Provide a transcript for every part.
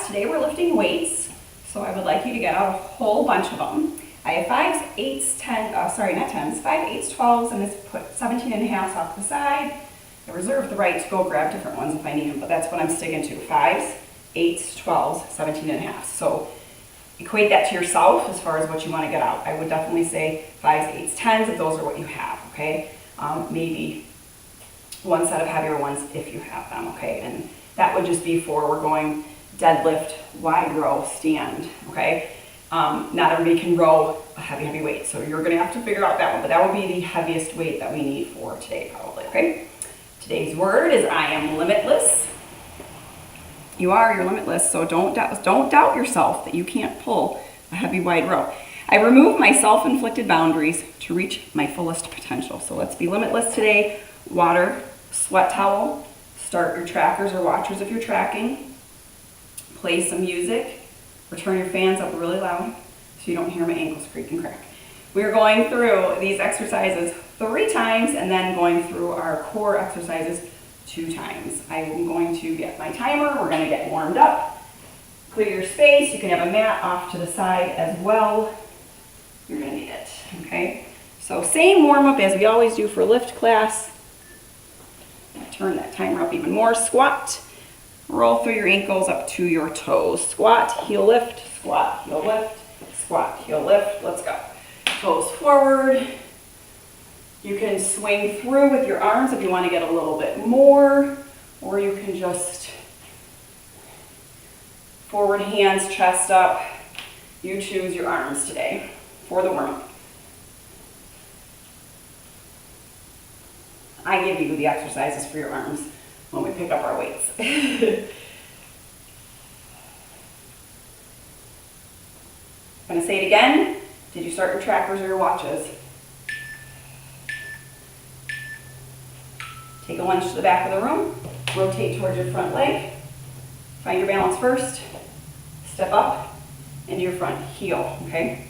class. Today we're lifting weights, so I would like you to get out a whole bunch of them. I have 5s, 8s, 5, 8s, 12s, and just put 17 and a half off to the side. I reserve the right to go grab different ones if I need them, but that's what I'm sticking to. 5s, 8s, 12s, 17 and a half. So equate that to yourself as far as what you want to get out. I would definitely say 5s, 8s, 10s if those are what you have, okay? Maybe one set of heavier ones if you have them, okay? And that would just be for, we're going deadlift, wide row, stand, okay? Not everybody can row a heavy weight, so you're gonna have to figure out that one, but that would be the heaviest weight that we need for today probably, okay? Today's word is I am limitless. You're limitless, so don't doubt yourself that you can't pull a heavy wide row. I remove my self-inflicted boundaries to reach my fullest potential. So let's be limitless today. Water, sweat towel, start your trackers or watchers if you're tracking. Play some music, or turn your fans up really loud so you don't hear my ankles creak and crack. We're going through these exercises 3 times and then going through our core exercises 2 times. I'm going to get my timer, we're gonna get warmed up. Clear your space, you can have a mat off to the side as well. You're gonna need it, okay? So same warm up as we always do for lift class. Turn that timer up even more. Squat, roll through your ankles up to your toes. Squat, heel lift, squat, heel lift, squat, heel lift. Let's go. Toes forward. You can swing through with your arms if you want to get a little bit more, or you can just forward hands, chest up. You choose your arms today for the warm-up. I give you the exercises for your arms when we pick up our weights. I'm gonna say it again. Did you start your trackers or your watches? Take a lunge to the back of the room. Rotate towards your front leg. Find your balance first. Step up into your front heel, okay?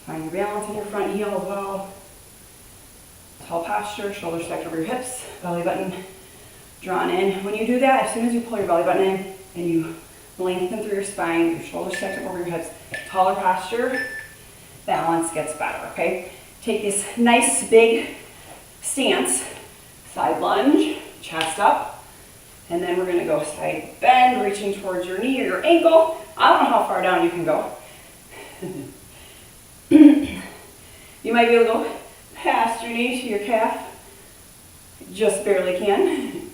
Find your balance in your front heel as well. Tall posture, shoulders stacked over your hips, belly button drawn in. When you do that, as soon as you pull your belly button in and you lengthen through your spine, your shoulders stacked over your hips, taller posture, balance gets better, okay? Take this nice big stance, side lunge, chest up, and then we're gonna go side bend, reaching towards your knee or your ankle. I don't know how far down you can go. You might be able to go past your knee to your calf. Just barely can.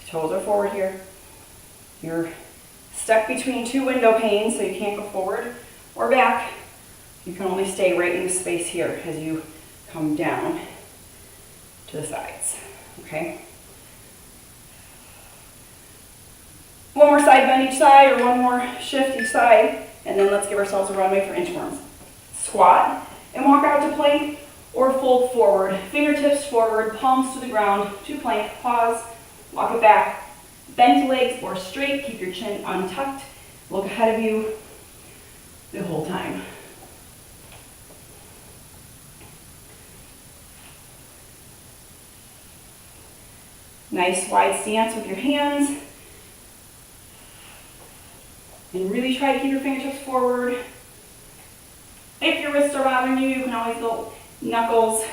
Toes are forward here. You're stuck between 2 window panes, so you can't go forward or back. You can only stay right in the space here as you come down to the sides, okay? One more side bend each side, or one more shift each side, and then let's give ourselves a runway for inchworms. Squat and walk out to plank or fold forward. Fingertips forward, palms to the ground, to plank, pause, walk it back. Bent legs or straight, keep your chin untucked. Look ahead of you the whole time. Nice wide stance with your hands. And really try to keep your fingertips forward. If your wrists are bothering you, you can always go knuckles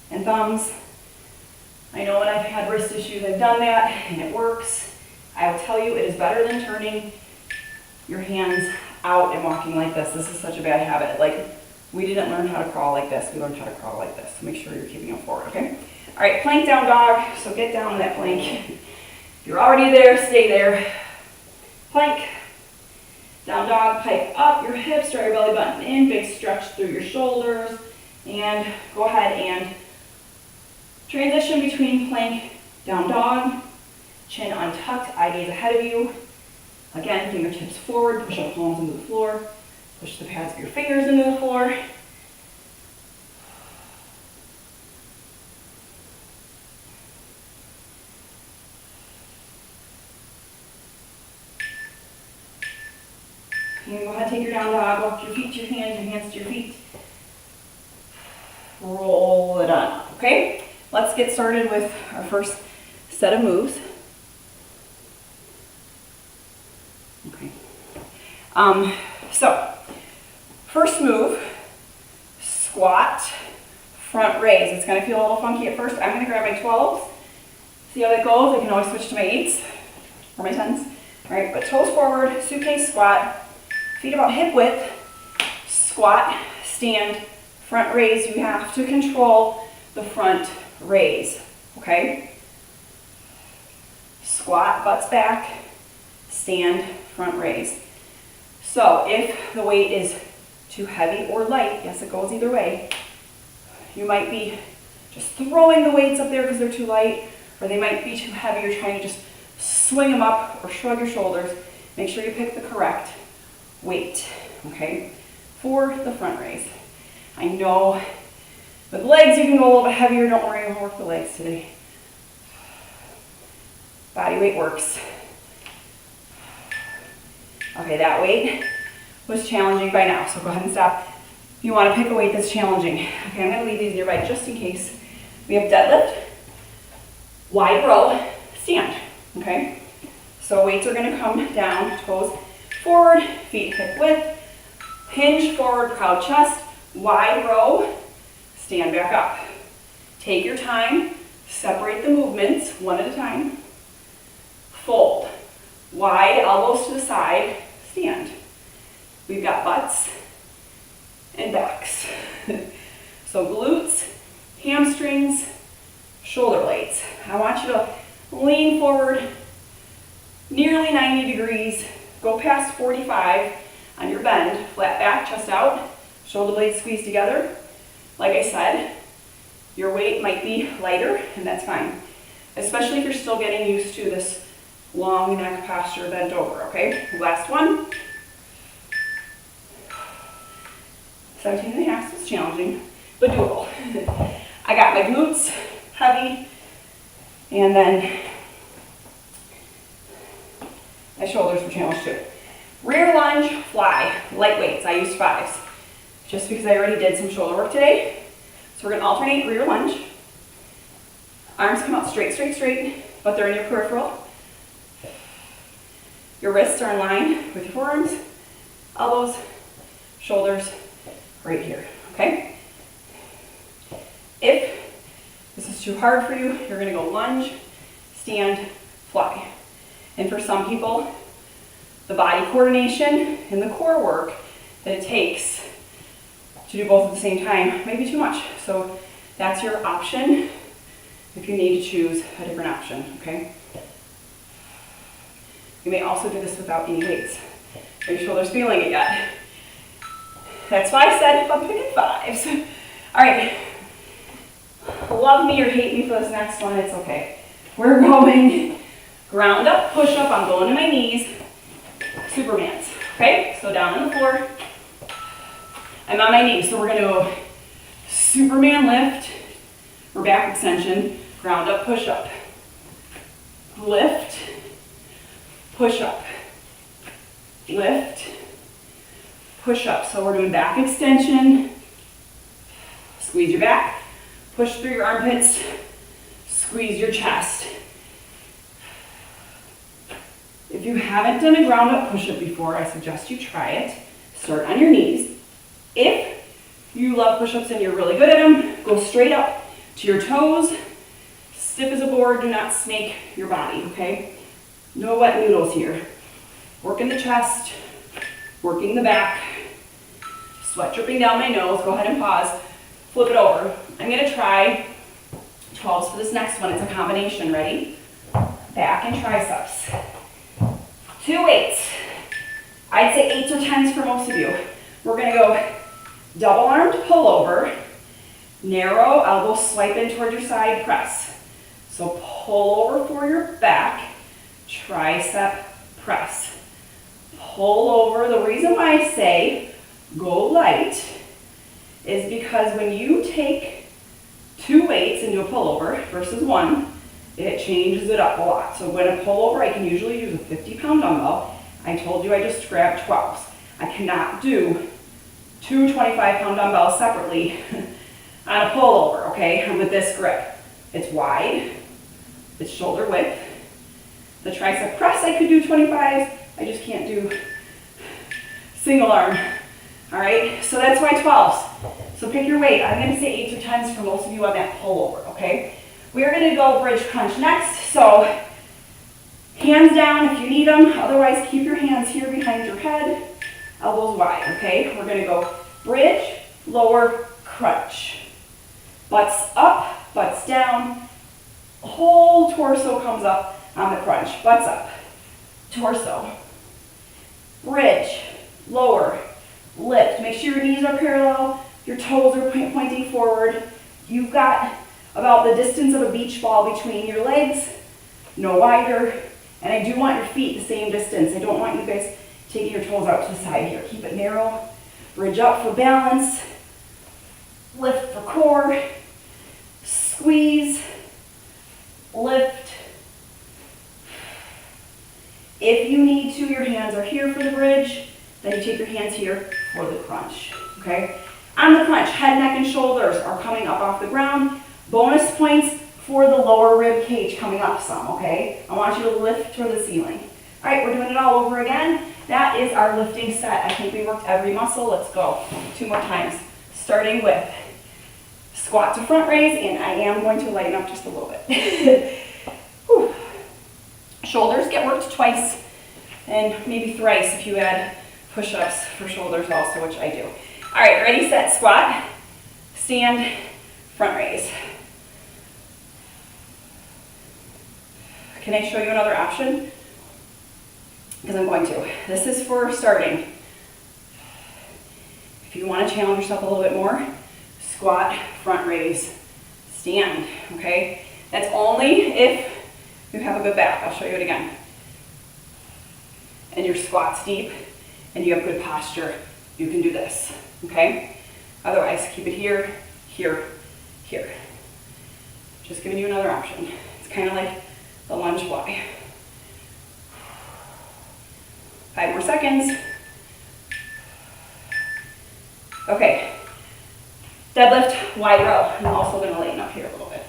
and thumbs. I know when I've had wrist issues, I've done that and it works. I will tell you, it is better than turning your hands out and walking like this. This is such a bad habit. Like, we didn't learn how to crawl like this. We learned how to crawl like this. So make sure you're keeping them forward, okay? All right, plank down dog. So get down in that plank. If you're already there, stay there. Plank. Down dog, pike up your hips, draw your belly button in, big stretch through your shoulders, and go ahead and transition between plank, down dog, chin untucked, eye gaze ahead of you. Again, fingertips forward, push up palms into the floor, push the pads of your fingers into the floor. You can go ahead and take your down dog, walk your feet to your hands to your feet. Roll it on up, okay? Let's get started with our first set of moves. Okay. So, first move, squat, front raise. It's gonna feel a little funky at first. I'm gonna grab my 12s. See how that goes? I can always switch to my 8s or my 10s. All right, but toes forward, suitcase squat, feet about hip width, squat, stand, front raise. You have to control the front raise, okay? Squat, butts back, stand, front raise. So if the weight is too heavy or light, yes, it goes either way, you might be just throwing the weights up there because they're too light, or they might be too heavy. You're trying to just swing them up or shrug your shoulders. Make sure you pick the correct weight, okay, for the front raise. I know with legs you can go a little bit heavier. Don't worry, we'll work the legs today. Body weight works. Okay, that weight was challenging by now, so go ahead and stop. You want to pick a weight that's challenging. Okay, I'm going to leave these nearby just in case. We have deadlift, wide row, stand, okay? So weights are going to come down, toes forward, feet hip width, hinge forward, proud chest, wide row, stand back up. Take your time, separate the movements one at a time. Fold, wide elbows to the side, stand. We've got butts and backs. So glutes, hamstrings, shoulder blades. I want you to lean forward nearly 90 degrees, go past 45 on your bend, flat back, chest out, shoulder blades squeeze together. Like I said, your weight might be lighter, and that's fine, especially if you're still getting used to this long neck posture bent over, okay? Last one. 17 and a half was challenging, but doable. I got my glutes heavy, and then my shoulders were challenged too. Rear lunge, fly, light weights. I used 5s, just because I already did some shoulder work today. So we're gonna alternate rear lunge. Arms come out straight, straight, straight, but they're in your peripheral. Your wrists are in line with your forearms, elbows, shoulders, right here, okay? If this is too hard for you, you're gonna go lunge, stand, fly. And for some people, the body coordination and the core work that it takes to do both at the same time may be too much. So that's your option if you need to choose a different option, okay? You may also do this without any weights. Are your shoulders feeling it yet? That's why I said I'm picking 5s. All right, love me or hate me for this next one, it's okay. We're going ground up, push up, I'm going to my knees, Supermans, okay? So down on the floor, I'm on my knees, so we're gonna go Superman lift, or back extension, ground up, push up. Lift, push up. Lift, push up. So we're doing back extension, squeeze your back, push through your armpits, squeeze your chest. If you haven't done a ground up push up before, I suggest you try it. Start on your knees. If you love push-ups and you're really good at them, go straight up to your toes, stiff as a board, do not snake your body, okay? No wet noodles here. Working the chest, working the back, sweat dripping down my nose, go ahead and pause, flip it over. I'm gonna try 12s for this next one, it's a combination, ready? Back and triceps. 2 weights. I'd say 8s or 10s for most of you. We're gonna go double armed pull over, narrow elbow swipe in toward your side press. So pull over for your back, tricep press. Pull over. The reason why I say go light is because when you take 2 weights and do a pull over versus 1, it changes it up a lot. So when I pull over, I can usually use a 50-pound dumbbell. I told you I just grabbed 12s. I cannot do two 25-pound dumbbells separately on a pullover, okay? And with this grip. It's wide, it's shoulder width. The tricep press, I could do 25s. I just can't do single arm. All right, so that's why 12s. So pick your weight. I'm gonna say 8s or 10s for most of you on that pullover, okay? We're gonna go bridge crunch next. So hands down if you need them. Otherwise, keep your hands here behind your head, elbows wide, okay? We're gonna go bridge, lower, crunch. Butts up, butts down. Whole torso comes up on the crunch. Butts up, torso, bridge, lower, lift. Make sure your knees are parallel, your toes are pointing forward. You've got about the distance of a beach ball between your legs, no wider. And I do want your feet the same distance. I don't want you guys taking your toes out to the side here. Keep it narrow. Bridge up for balance. Lift for core. Squeeze. Lift. If you need to, your hands are here for the bridge. Then you take your hands here for the crunch, okay? On the crunch, head, neck, and shoulders are coming up off the ground. Bonus points for the lower rib cage coming up some, okay? I want you to lift to the ceiling. All right, we're doing it all over again. That is our lifting set. I think we worked every muscle. Let's go. 2 more times. Starting with squat to front raise, and I am going to lighten up just a little bit. Whew. Shoulders get worked twice and maybe thrice if you add push-ups for shoulders also, which I do. All right, ready, set, squat, stand, front raise. Can I show you another option? Because I'm going to. This is for starting. If you want to challenge yourself a little bit more, squat, front raise, stand, okay? That's only if you have a good back. I'll show you it again. And your squat's deep and you have good posture, you can do this, okay? Otherwise, keep it here, here, here. Just giving you another option. It's kind of like the lunge fly. 5 more seconds. Okay. Deadlift, wide row. I'm also going to lighten up here a little bit.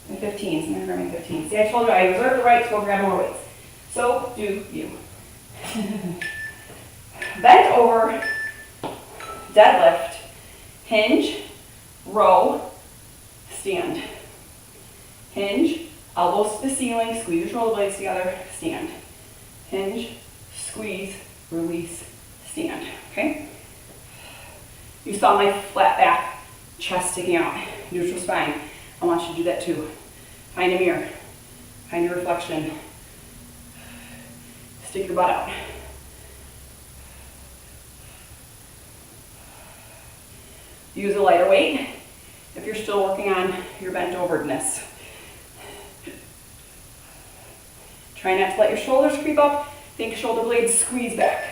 And 15s, I'm going to grab my 15s. See, I told you I reserve the right to go grab more weights. So do you. Bent over, deadlift, hinge, row, stand. Hinge, elbows to the ceiling, squeeze your shoulder blades together, stand. Hinge, squeeze, release, stand, okay? You saw my flat back, chest sticking out, neutral spine. I want you to do that too. Find a mirror, find your reflection. Stick your butt out. Use a lighter weight if you're still working on your bent overness. Try not to let your shoulders creep up. Think shoulder blades squeeze back.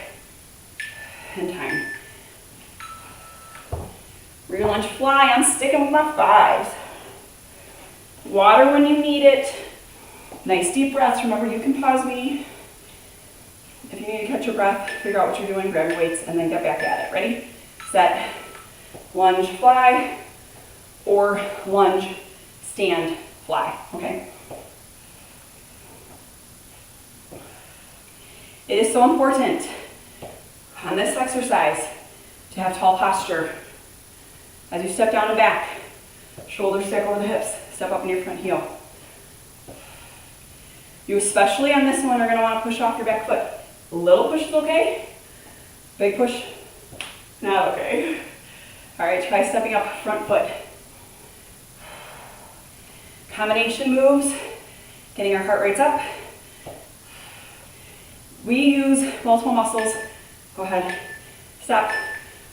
And time. Rear lunge fly. I'm sticking with my 5s. Water when you need it. Nice deep breaths. Remember, you can pause me. If you need to catch your breath, figure out what you're doing, grab your weights, and then get back at it. Ready? Set. Lunge, fly, or lunge, stand, fly, okay? It is so important on this exercise to have tall posture. As you step down and back, shoulders stack over the hips, step up in your front heel. You especially on this one are going to want to push off your back foot. A little push is okay. Big push, not okay. All right, try stepping up front foot. Combination moves, getting our heart rates up. We use multiple muscles, go ahead, step,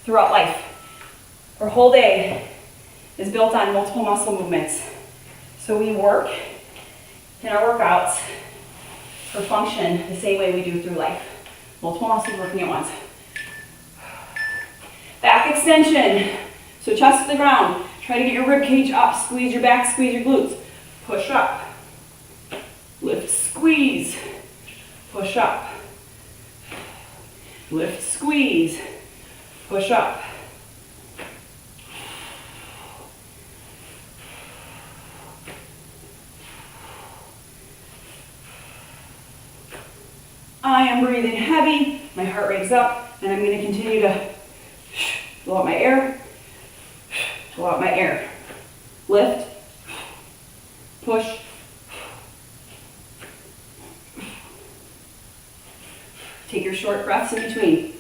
throughout life. Our whole day is built on multiple muscle movements. So we work in our workouts for function the same way we do through life. Multiple muscles working at once. Back extension. So chest to the ground. Try to get your rib cage up. Squeeze your back, squeeze your glutes. Push up. Lift, squeeze. Push up. Lift, squeeze, push up. I am breathing heavy, my heart rate's up, and I'm going to continue to blow out my air, blow out my air. Lift, push, take your short breaths in between.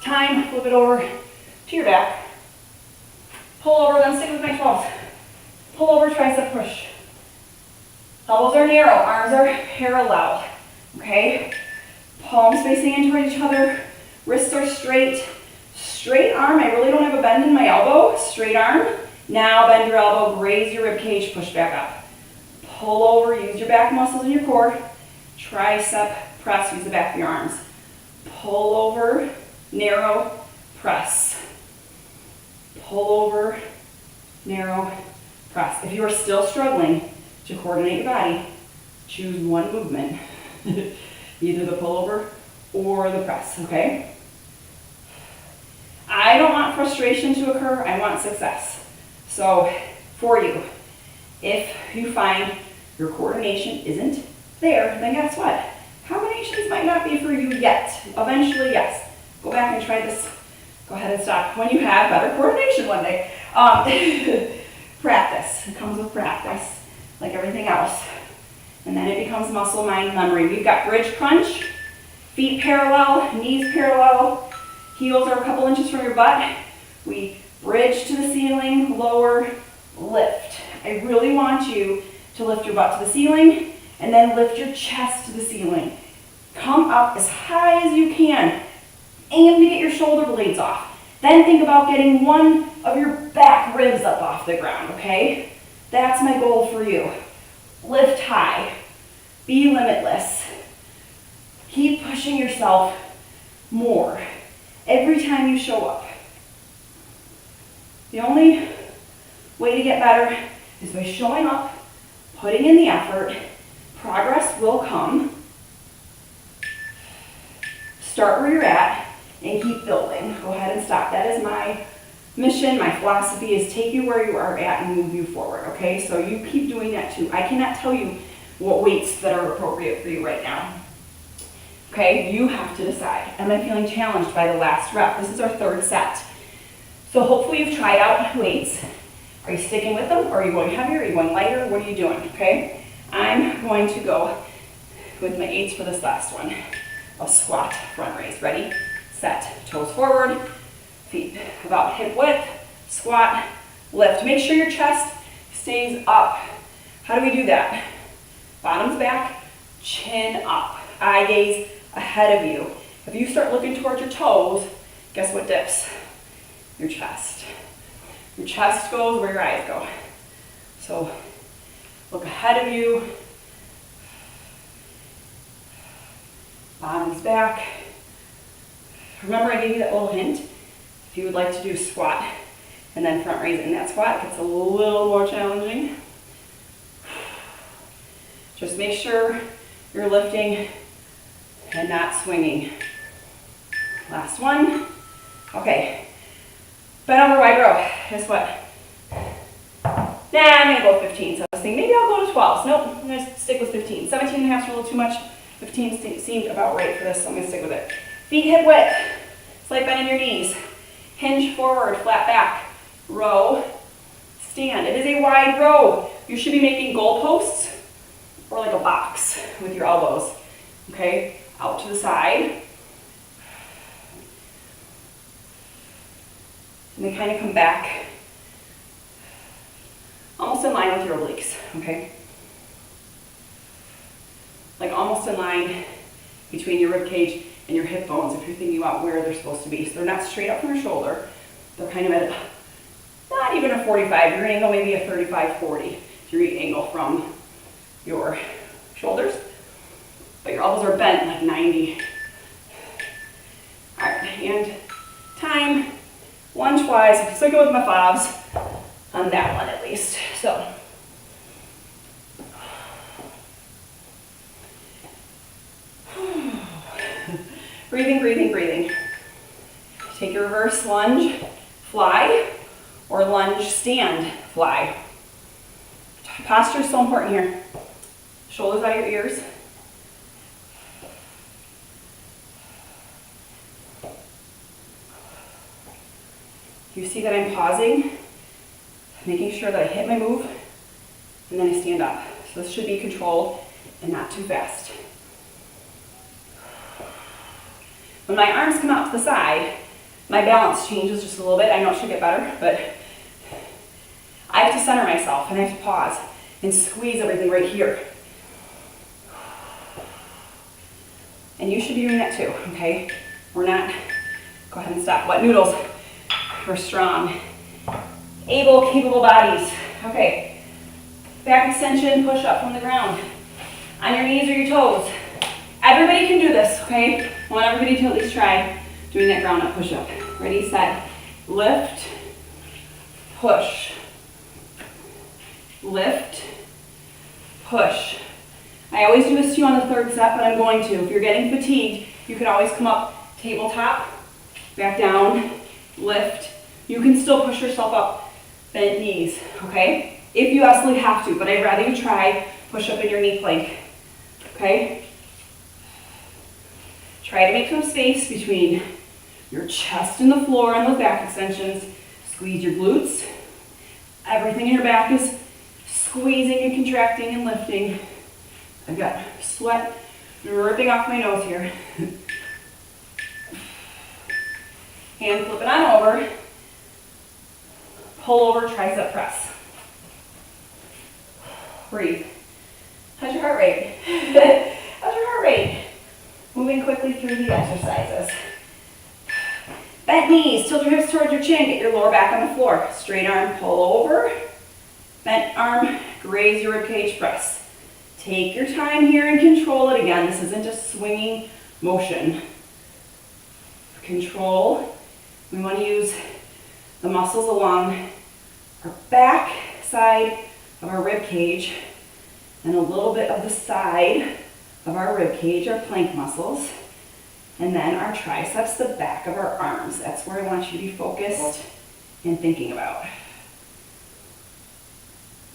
Time, flip it over to your back. Pull over, then stick with my 12. Pull over, tricep push. Elbows are narrow, arms are parallel, okay? Palms facing in toward each other, wrists are straight. Straight arm, I really don't have a bend in my elbow. Straight arm. Now bend your elbow, raise your rib cage, push back up. Pull over, use your back muscles in your core. Tricep press, use the back of your arms. Pull over, narrow, press. Pull over, narrow, press. If you are still struggling to coordinate your body, choose one movement. Either the pullover or the press, okay? I don't want frustration to occur, I want success. So, for you, if you find your coordination isn't there, then guess what? Combinations might not be for you yet. Eventually, yes. Go back and try this. Go ahead and stop when you have better coordination one day. Practice. It comes with practice, like everything else. And then it becomes muscle, mind, memory. We've got bridge crunch, feet parallel, knees parallel, heels are a couple inches from your butt. We bridge to the ceiling, lower, lift. I really want you to lift your butt to the ceiling and then lift your chest to the ceiling. Come up as high as you can. Aim to get your shoulder blades off. Then think about getting one of your back ribs up off the ground, okay? That's my goal for you. Lift high. Be limitless. Keep pushing yourself more every time you show up. The only way to get better is by showing up, putting in the effort. Progress will come. Start where you're at and keep building. Go ahead and stop. That is my mission, my philosophy is take you where you are at and move you forward, okay? So you keep doing that too. I cannot tell you what weights that are appropriate for you right now. Okay, you have to decide. Am I feeling challenged by the last rep? This is our third set. So hopefully you've tried out weights. Are you sticking with them? Or are you going heavier? Are you going lighter? What are you doing, okay? I'm going to go with my 8s for this last one. A squat front raise. Ready, set, toes forward, feet about hip width, squat, lift. Make sure your chest stays up. How do we do that? Bottoms back, chin up, eye gaze ahead of you. If you start looking towards your toes, guess what dips? Your chest. Your chest goes where your eyes go. So look ahead of you, bottoms back. Remember I gave you that little hint? If you would like to do squat and then front raise in that squat, it gets a little more challenging. Just make sure you're lifting and not swinging. Last one. Okay. Bend over, wide row. Guess what? Nah, I'm gonna go with 15. So I was thinking maybe I'll go to 12. Nope, I'm gonna stick with 15. 17 and a half is a little too much. 15 seemed about right for this, so I'm gonna stick with it. Feet hip width. Slight bend in your knees. Hinge forward, flat back. Row, stand. It is a wide row. You should be making goalposts or like a box with your elbows. Okay, out to the side. And they kind of come back almost in line with your obliques, okay? Like almost in line between your rib cage and your hip bones if you're thinking about where they're supposed to be. So they're not straight up from your shoulder. They're kind of at not even a 45-degree angle, maybe a 35-40-degree angle from your shoulders. But your elbows are bent like 90. All right, and time. Lunge-wise, I'm sticking with my 5s on that one at least. So, Breathing, breathing, breathing. Take your reverse lunge, fly, or lunge, stand, fly. Posture is so important here. Shoulders out of your ears. You see that I'm pausing, making sure that I hit my move, and then I stand up. So this should be controlled and not too fast. When my arms come out to the side, my balance changes just a little bit. I know it should get better, but I have to center myself and I have to pause and squeeze everything right here. And you should be doing that too, okay? We're not, go ahead and stop. Wet noodles. We're strong. Able, capable bodies. Okay. Back extension, push up from the ground. On your knees or your toes. Everybody can do this, okay? I want everybody to at least try doing that ground up push up. Ready, set, lift, push. Lift, push. I always do this to you on the third set, but I'm going to. If you're getting fatigued, you can always come up, tabletop, back down, lift. You can still push yourself up, bent knees, okay? If you absolutely have to, but I'd rather you try push up in your knee plank, okay? Try to make some space between your chest and the floor and those back extensions. Squeeze your glutes. Everything in your back is squeezing and contracting and lifting. I've got sweat dripping off my nose here. Hand flipping on over. Pull over, tricep press. Breathe. How's your heart rate? How's your heart rate? Moving quickly through the exercises. Bent knees, tilt your hips towards your chin, get your lower back on the floor. Straight arm, pull over. Bent arm, raise your ribcage, press. Take your time here and control it again. This isn't a swinging motion. Control. We want to use the muscles along our back side of our rib cage and a little bit of the side of our rib cage, our plank muscles, and then our triceps, the back of our arms. That's where I want you to be focused and thinking about.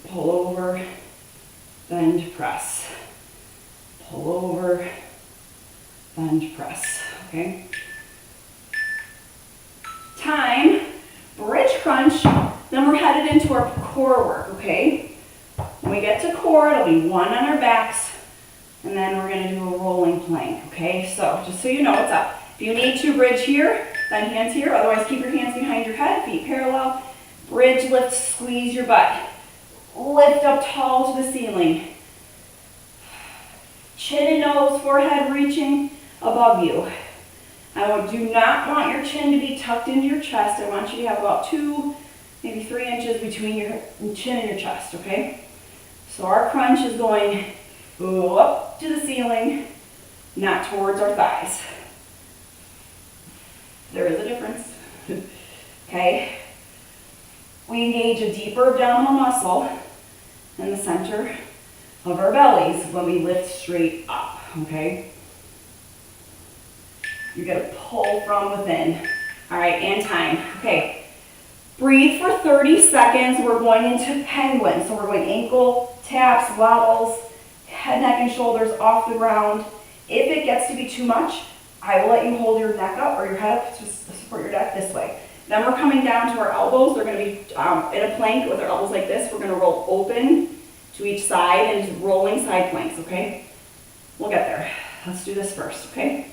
Pull over, bend, press. Pull over, bend, press, okay? Time, bridge crunch, then we're headed into our core work, okay? When we get to core, it'll be one on our backs, and then we're gonna do a rolling plank, okay? So, just so you know, it's up. If you need to, bridge here, then hands here, otherwise keep your hands behind your head, feet parallel. Bridge, lift, squeeze your butt. Lift up tall to the ceiling. Chin and nose, forehead reaching above you. I do not want your chin to be tucked into your chest. I want you to have about 2, maybe 3 inches between your chin and your chest, okay? So our crunch is going up to the ceiling, not towards our thighs. There is a difference, okay? We engage a deeper abdominal muscle in the center of our bellies when we lift straight up, okay? You gotta pull from within. All right, and time. Okay, breathe for 30 seconds. We're going into penguin. So we're going ankle taps, wobbles, head, neck, and shoulders off the ground. If it gets to be too much, I will let you hold your neck up or your head up to support your neck this way. Then we're coming down to our elbows. They're gonna be in a plank with our elbows like this. We're gonna roll open to each side and just rolling side planks, okay? We'll get there. Let's do this first, okay?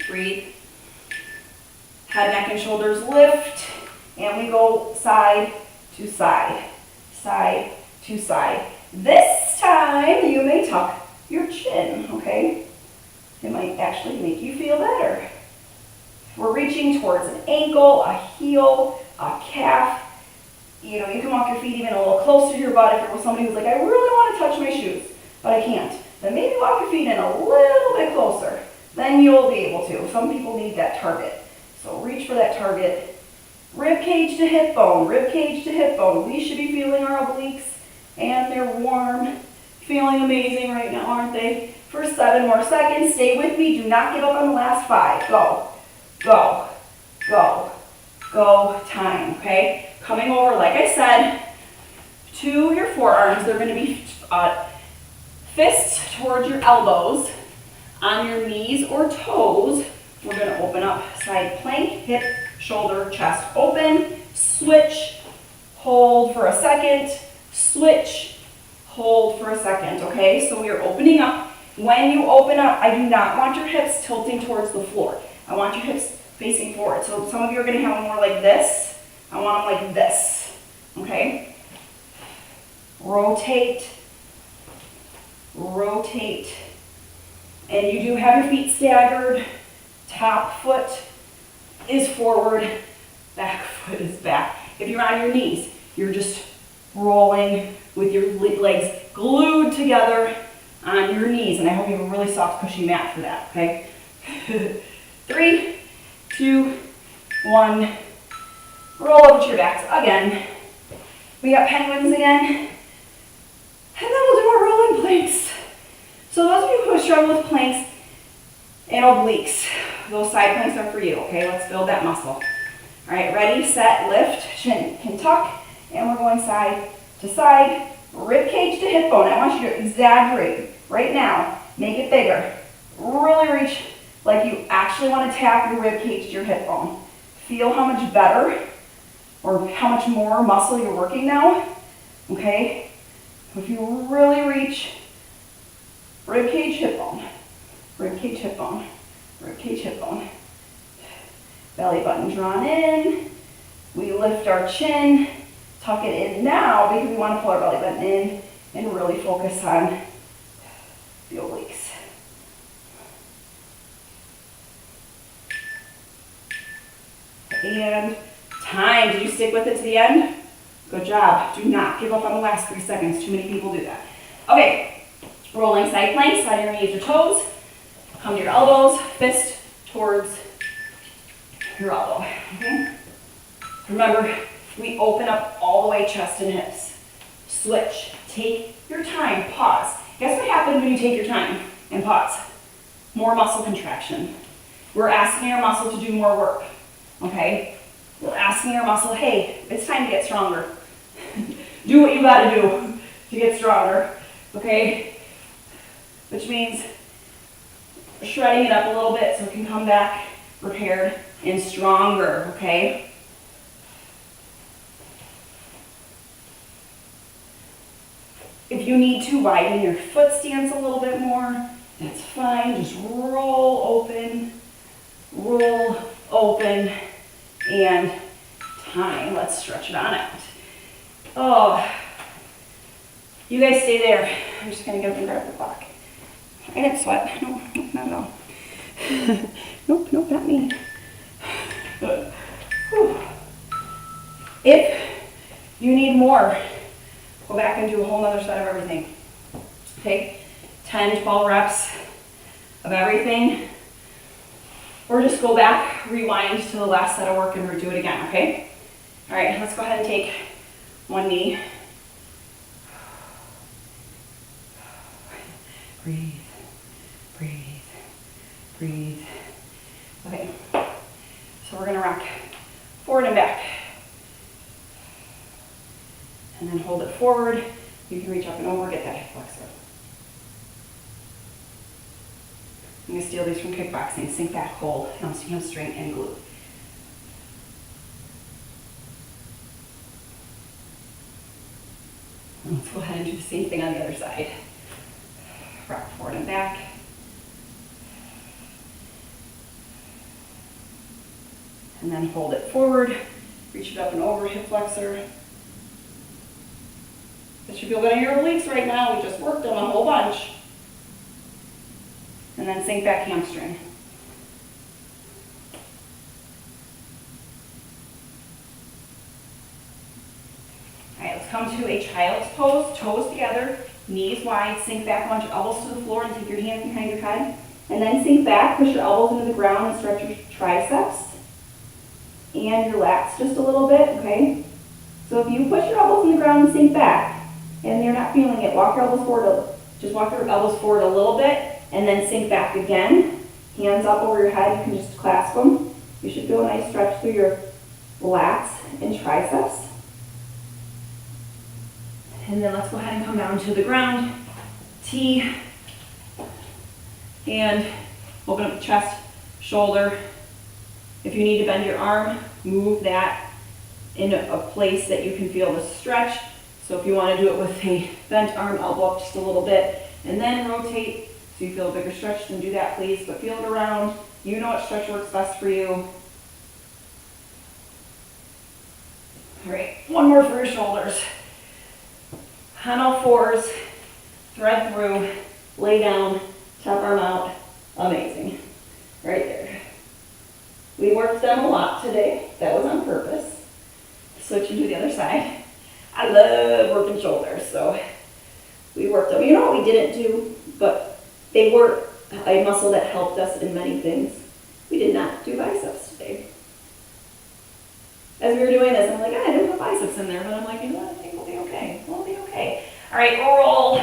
Breathe. Head, neck, and shoulders lift. And we go side to side. Side to side. This time, you may tuck your chin, okay? It might actually make you feel better. We're reaching towards an ankle, a heel, a calf. You know, you can walk your feet even a little closer to your butt if it was somebody who's like, I really want to touch my shoes, but I can't. Then maybe walk your feet in a little bit closer. Then you'll be able to. Some people need that target. So reach for that target. Rib cage to hip bone, rib cage to hip bone. We should be feeling our obliques and they're warm. Feeling amazing right now, aren't they? For 7 more seconds, stay with me. Do not give up on the last 5. Go, go, go, go, time, okay? Coming over, like I said, to your forearms. They're gonna be fists towards your elbows. On your knees or toes, we're gonna open up side plank, hip, shoulder, chest open, switch, hold for a second, switch, hold for a second, okay? So we are opening up. When you open up, I do not want your hips tilting towards the floor. I want your hips facing forward. So some of you are gonna have them more like this. I want them like this, okay? Rotate, rotate. And you do have your feet staggered. Top foot is forward, back foot is back. If you're on your knees, you're just rolling with your legs glued together on your knees. And I hope you have a really soft, cushy mat for that, okay? 3, 2, 1. Roll over to your backs again. We got penguins again. And then we'll do our rolling planks. So those of you who struggle with planks and obliques, those side planks are for you, okay? Let's build that muscle. All right, ready, set, lift, chin can tuck, and we're going side to side, rib cage to hip bone. I want you to exaggerate right now, make it bigger. Really reach like you actually want to tap your rib cage to your hip bone. Feel how much better or how much more muscle you're working now, okay? If you really reach, rib cage, hip bone, rib cage, hip bone, rib cage, hip bone. Belly button drawn in. We lift our chin, tuck it in now because we want to pull our belly button in and really focus on the obliques. And time. Did you stick with it to the end? Good job. Do not give up on the last 3 seconds. Too many people do that. Okay. Rolling side planks, side your knees or toes. Come to your elbows, fist towards your elbow. Okay? Remember, we open up all the way chest and hips. Switch. Take your time. Pause. Guess what happens when you take your time and pause? More muscle contraction. We're asking our muscle to do more work. Okay? We're asking our muscle, hey, it's time to get stronger. Do what you gotta do to get stronger. Okay? Which means shredding it up a little bit so it can come back repaired and stronger, okay? If you need to widen your foot stance a little bit more, that's fine. Just roll open, and time. Let's stretch it on out. Oh, you guys stay there. I'm just gonna go and grab the clock. I didn't sweat. No, not at all. Nope, not me. If you need more, go back and do a whole nother set of everything. Okay, 10, 12 reps of everything. Or just go back, rewind to the last set of work and do it again, okay? All right, let's go ahead and take one knee. Breathe, breathe, breathe. Okay, so we're gonna rock forward and back. And then hold it forward. You can reach up and over, get that hip flexor. I'm gonna steal these from kickboxing. Sink back, hold, hamstring, and glute. And let's go ahead and do the same thing on the other side. Rock forward and back. And then hold it forward, reach it up and over, hip flexor. This should feel good on your obliques right now. We just worked them a whole bunch. And then sink back, hamstring. All right, let's come to a child's pose, toes together, knees wide, sink back, launch your elbows to the floor and take your hands behind your head. And then sink back, push your elbows into the ground and stretch your triceps and your lats just a little bit, okay? So if you push your elbows in the ground and sink back, and you're not feeling it, walk your elbows forward, just walk your elbows forward a little bit, and then sink back again. Hands up over your head, you can just clasp them. You should feel a nice stretch through your lats and triceps. And then let's go ahead and come down to the ground. T, and open up the chest, shoulder. If you need to bend your arm, move that in a place that you can feel the stretch. So if you want to do it with a bent arm, elbow up just a little bit, and then rotate so you feel a bigger stretch, then do that please, but feel it around. You know what stretch works best for you. All right, one more for your shoulders. On all fours, thread through, lay down, top arm out. Amazing. Right there. We worked them a lot today. That was on purpose. Switching to the other side. I love working shoulders, so we worked them. You know what we didn't do, but they were a muscle that helped us in many things. We did not do biceps today. As we were doing this, I'm like, I didn't put biceps in there, but I'm like, you know what, I think we'll be okay. We'll be okay. All right, roll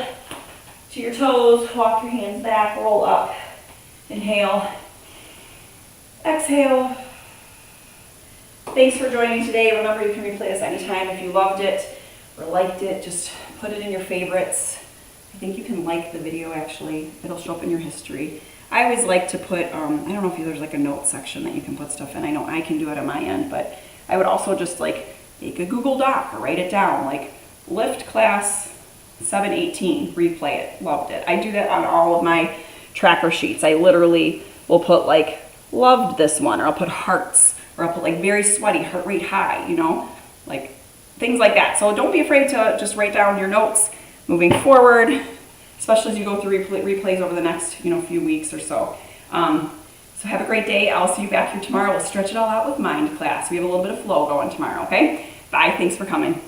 to your toes, walk your hands back, roll up. Inhale, exhale. Thanks for joining today. Remember, you can replay this anytime. If you loved it or liked it, just put it in your favorites. I think you can like the video, actually. It'll show up in your history. I always like to put, I don't know if there's like a note section that you can put stuff in. I know I can do it on my end, but I would also just like make a Google Doc or write it down, like lift class 718, replay it, loved it. I do that on all of my tracker sheets. I literally will put like loved this one, or I'll put hearts, or I'll put like very sweaty, heart rate high, you know, like things like that. So don't be afraid to just write down your notes moving forward, especially as you go through replays over the next, few weeks or so. So have a great day. I'll see you back here tomorrow. We'll stretch it all out with mind class. We have a little bit of flow going tomorrow, okay? Bye, thanks for coming.